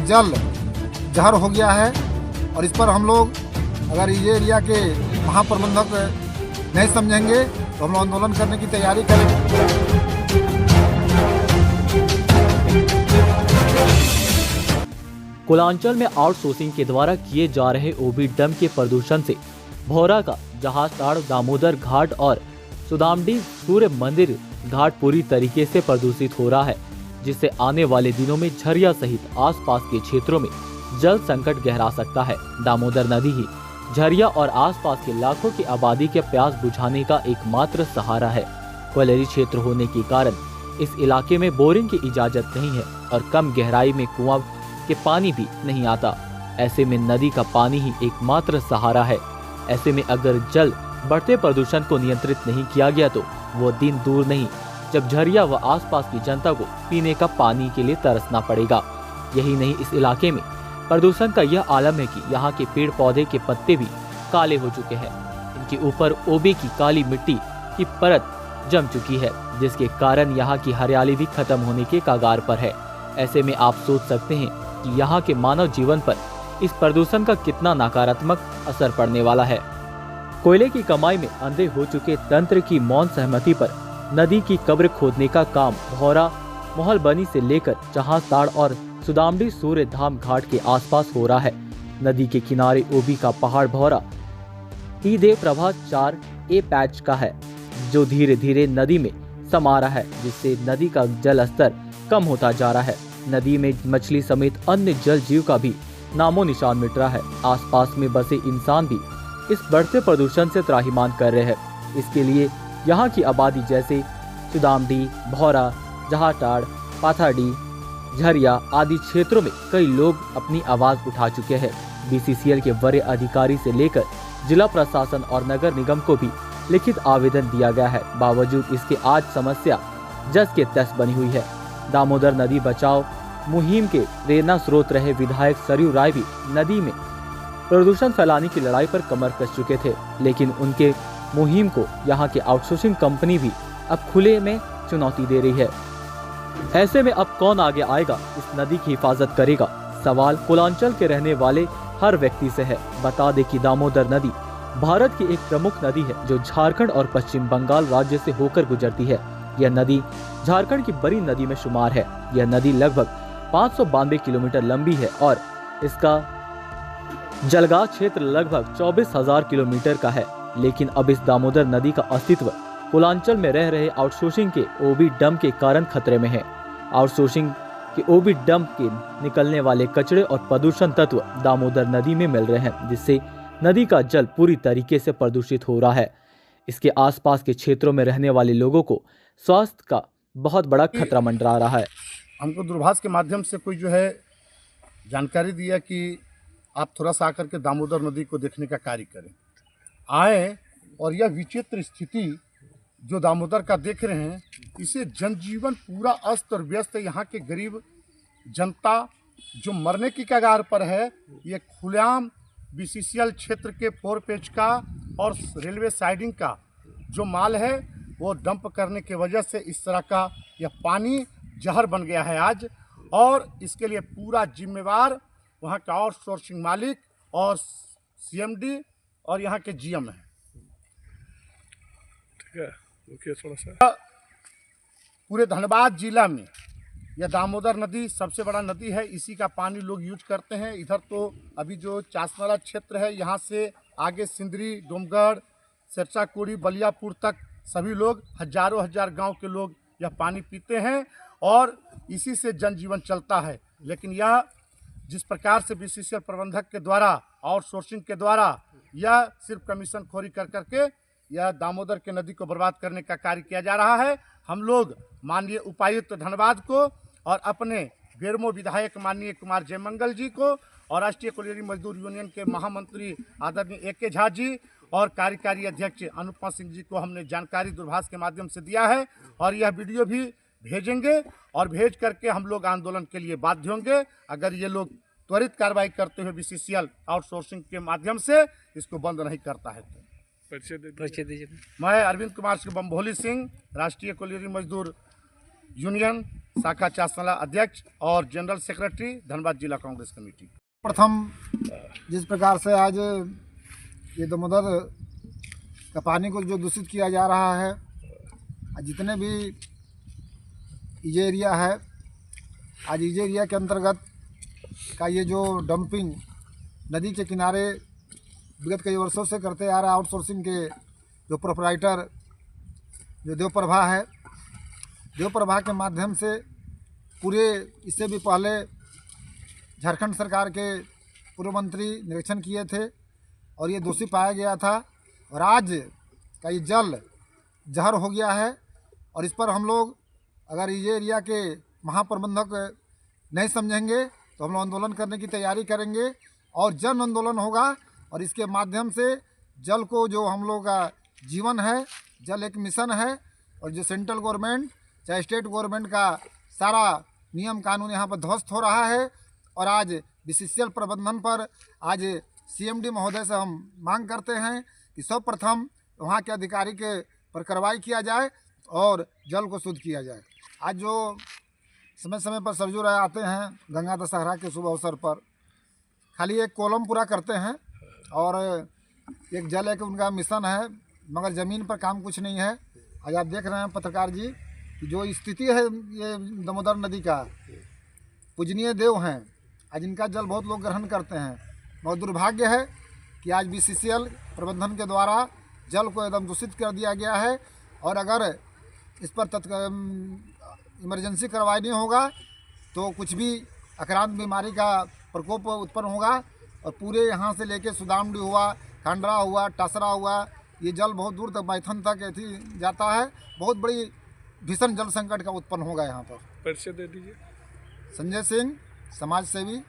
जल जहर हो गया है और इस पर हम लोग अगर ये एरिया के महाप्रबंधक नहीं समझेंगे तो हम लोग आंदोलन करने की तैयारी करेंगे। कुलांचल में आउटसोर्सिंग के द्वारा किए जा रहे ओबी डैम के प्रदूषण से भौरा का जहाजताड़ दामोदर घाट और सुदामडी सूर्य मंदिर घाट पूरी तरीके से प्रदूषित हो रहा है, जिससे आने वाले दिनों में झरिया सहित आसपास के क्षेत्रों में जल संकट गहरा सकता है। दामोदर नदी ही झरिया और आसपास के लाखों की आबादी के प्यास बुझाने का एकमात्र सहारा है। कोयलरी क्षेत्र होने के कारण इस इलाके में बोरिंग की इजाजत नहीं है और कम गहराई में कुआं के पानी भी नहीं आता। ऐसे में नदी का पानी ही एकमात्र सहारा है। ऐसे में अगर जल बढ़ते प्रदूषण को नियंत्रित नहीं किया गया तो वो दिन दूर नहीं जब झरिया व आसपास की जनता को पीने का पानी के लिए तरसना पड़ेगा। यही नहीं, इस इलाके में प्रदूषण का यह आलम है कि यहाँ के पेड़ पौधे के पत्ते भी काले हो चुके हैं। इनके ऊपर ओबे की काली मिट्टी की परत जम चुकी है, जिसके कारण यहाँ की हरियाली भी खत्म होने के कगार पर है। ऐसे में आप सोच सकते हैं कि यहाँ के मानव जीवन पर इस प्रदूषण का कितना नकारात्मक असर पड़ने वाला है। कोयले की कमाई में अंधे हो चुके तंत्र की मौन सहमति पर नदी की कब्र खोदने का काम भौरा मोहलबनी से लेकर जहाजताड़ और सुदामडी सूर्य धाम घाट के आसपास हो रहा है। नदी के किनारे ओबी का पहाड़ भौरा ही देव प्रभा 4A पैच का है, जो धीरे धीरे नदी में समा रहा है, जिससे नदी का जल स्तर कम होता जा रहा है। नदी में मछली समेत अन्य जल जीव का भी नामो निशान मिट रहा है। आसपास में बसे इंसान भी इस बढ़ते प्रदूषण से त्राहिमाम कर रहे हैं। इसके लिए यहाँ की आबादी जैसे सुदामडी, भौरा, जहाजताड़, पाथाडी, झरिया आदि क्षेत्रों में कई लोग अपनी आवाज उठा चुके हैं। BCCL के वरीय अधिकारी से लेकर जिला प्रशासन और नगर निगम को भी लिखित आवेदन दिया गया है। बावजूद इसके आज समस्या जस के तस बनी हुई है। दामोदर नदी बचाओ मुहिम के प्रेरणा स्रोत रहे विधायक सरयू राय भी नदी में प्रदूषण फैलाने की लड़ाई पर कमर कस चुके थे, लेकिन उनके मुहिम को यहाँ के आउटसोर्सिंग कंपनी भी अब खुले में चुनौती दे रही है। ऐसे में अब कौन आगे आएगा, इस नदी की हिफाजत करेगा? सवाल कुलांचल के रहने वाले हर व्यक्ति से है। बता दें कि दामोदर नदी भारत की एक प्रमुख नदी है, जो झारखंड और पश्चिम बंगाल राज्य से होकर गुजरती है। यह नदी झारखंड की बड़ी नदी में शुमार है। यह नदी लगभग 592 किलोमीटर लंबी है और इसका जलगाह क्षेत्र लगभग 24,000 किलोमीटर का है। लेकिन अब इस दामोदर नदी का अस्तित्व कुलांचल में रह रहे आउटसोर्सिंग के ओबी डैम के कारण खतरे में है। आउटसोर्सिंग के ओबी डैम के निकलने वाले कचरे और प्रदूषण तत्व दामोदर नदी में मिल रहे हैं, जिससे नदी का जल पूरी तरीके से प्रदूषित हो रहा है। इसके आसपास के क्षेत्रों में रहने वाले लोगों को स्वास्थ्य का बहुत बड़ा खतरा मंडरा रहा है। हमको दूरभाष के माध्यम से कोई जो है जानकारी दिया कि आप थोड़ा सा आकर के दामोदर नदी को देखने का कार्य करें। आए और यह विचित्र स्थिति जो दामोदर का देख रहे हैं, इसे जनजीवन पूरा अस्त और व्यस्त है। यहाँ के गरीब जनता जो मरने की कगार पर है, ये खुलेआम BCCL क्षेत्र के 4 पेज का और रेलवे साइडिंग का जो माल है वो डंप करने की वजह से इस तरह का यह पानी जहर बन गया है आज। और इसके लिए पूरा जिम्मेवार वहाँ का आउटसोर्सिंग मालिक और CMD और यहाँ के GM है। ठीक है, रुकिए थोड़ा सा। पूरे धनबाद जिला में यह दामोदर नदी सबसे बड़ा नदी है, इसी का पानी लोग यूज करते हैं। इधर तो अभी जो चासनाला क्षेत्र है, यहाँ से आगे सिंदरी, डोमगढ़, सिरसाकोड़ी, बलियापुर तक सभी लोग हजारों हजार गांव के लोग यह पानी पीते हैं और इसी से जनजीवन चलता है। लेकिन यह जिस प्रकार से BCCL प्रबंधक के द्वारा आउटसोर्सिंग के द्वारा यह सिर्फ कमीशन खोरी कर करके यह दामोदर के नदी को बर्बाद करने का कार्य किया जा रहा है। हम लोग माननीय उपायुक्त धनबाद को और अपने बेरमो विधायक माननीय कुमार जयमंगल जी को और राष्ट्रीय कोयलरी मजदूर यूनियन के महामंत्री आदरणीय AK झा जी और कार्यकारी अध्यक्ष अनुपमा सिंह जी को हमने जानकारी दूरभाष के माध्यम से दिया है और यह वीडियो भी भेजेंगे और भेज करके हम लोग आंदोलन के लिए बाध्य होंगे। अगर ये लोग त्वरित कार्रवाई करते हुए BCCL आउटसोर्सिंग के माध्यम से इसको बंद नहीं करता है तो परिचय दीजिए। मैं अरविंद कुमार सिंह बम्भोली सिंह, राष्ट्रीय कोयलरी मजदूर यूनियन शाखा चासनाला अध्यक्ष और जनरल सेक्रेटरी धनबाद जिला कांग्रेस कमेटी। प्रथम जिस प्रकार से आज ये दामोदर का पानी को जो दूषित किया जा रहा है, जितने भी ईजे एरिया है, आज ईजे एरिया के अंतर्गत का ये जो डंपिंग नदी के किनारे विगत कई वर्षों से करते आ रहा है, आउटसोर्सिंग के जो प्रोपराइटर जो देवप्रभा है, देवप्रभा के माध्यम से पूरे इससे भी पहले झारखंड सरकार के पूर्व मंत्री निरीक्षण किए थे और ये दोषी पाया गया था और आज का ये जल जहर हो गया है। और इस पर हम लोग अगर ये एरिया के महाप्रबंधक नहीं समझेंगे तो हम लोग आंदोलन करने की तैयारी करेंगे और जन आंदोलन होगा। और इसके माध्यम से जल को जो हम लोग का जीवन है, जल एक मिशन है और जो सेंट्रल गवर्नमेंट चाहे स्टेट गवर्नमेंट का सारा नियम कानून यहाँ पर ध्वस्त हो रहा है। और आज बीसीसीएल प्रबंधन पर आज सीएमडी महोदय से हम मांग करते हैं कि सर्वप्रथम वहाँ के अधिकारी के पर कार्रवाई किया जाए और जल को शुद्ध किया जाए। आज जो समय समय पर सरजू राय आते हैं गंगा दशहरा के शुभ अवसर पर, खाली एक कॉलम पूरा करते हैं और एक जल एक उनका मिशन है, मगर ज़मीन पर काम कुछ नहीं है। आज आप देख रहे हैं पत्रकार जी कि जो स्थिति है ये दामोदर नदी का, पूजनीय देव हैं, आज इनका जल बहुत लोग ग्रहण करते हैं। बहुत दुर्भाग्य है कि आज बीसीसीएल प्रबंधन के द्वारा जल को एकदम दूषित कर दिया गया है और अगर इस पर इमरजेंसी कार्रवाई नहीं होगा तो कुछ भी आक्रांत बीमारी का प्रकोप उत्पन्न होगा और पूरे यहाँ से लेके सुदामडी हुआ, खांडरा हुआ, टासरा हुआ, ये जल बहुत दूर तक मैथन तक ऐसी जाता है। बहुत बड़ी भीषण जल संकट का उत्पन्न होगा यहाँ पर। परिचय दे दीजिए। संजय सिंह, समाज सेवी,